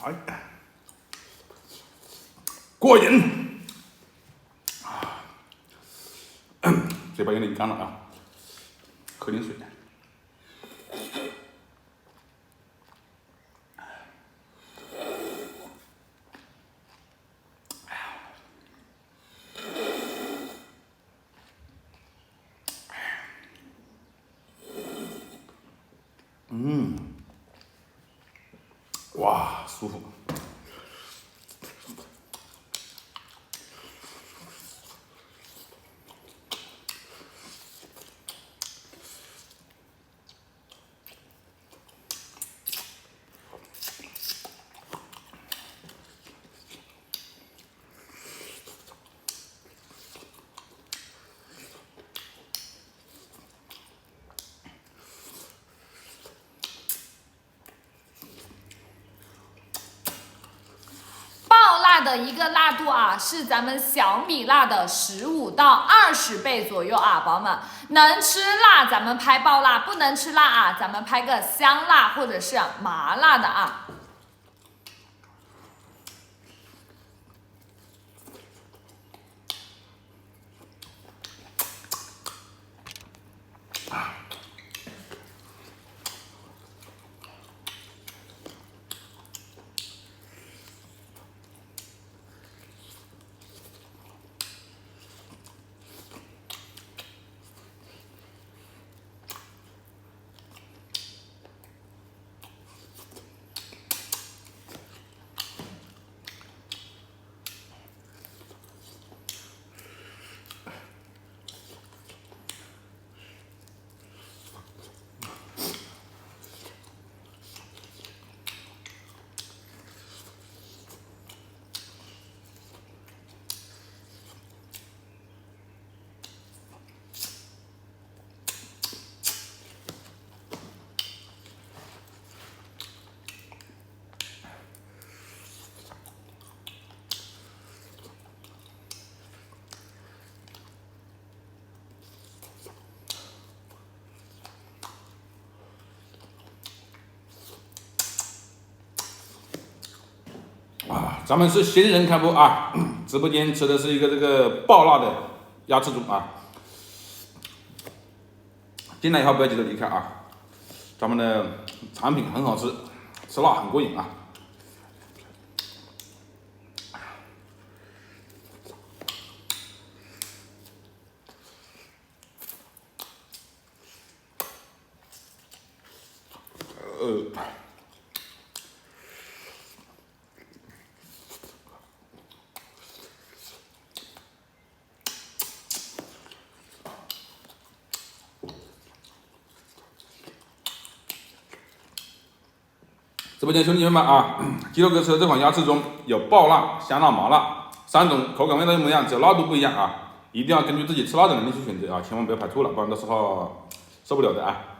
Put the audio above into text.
哎，过瘾！嘴巴有点干了啊，喝点水。哇，舒服。的一个辣度啊，是咱们小米辣的15到20倍左右啊，宝宝们能吃辣咱们拍爆辣，不能吃辣啊，咱们拍个香辣或者是麻辣的啊。咱们是新人开播啊，直播间吃的是一个这个爆辣的鸭翅中啊，进来以后不要急着离开啊，咱们的产品很好吃，吃辣很过瘾啊。直播间兄弟们啊，肌肉哥吃的这款鸭翅中有爆辣、香辣、麻辣3种口感味道一模一样，只有辣度不一样啊，一定要根据自己吃辣的能力去选择啊，千万不要排错了，不然到时候受不了的啊。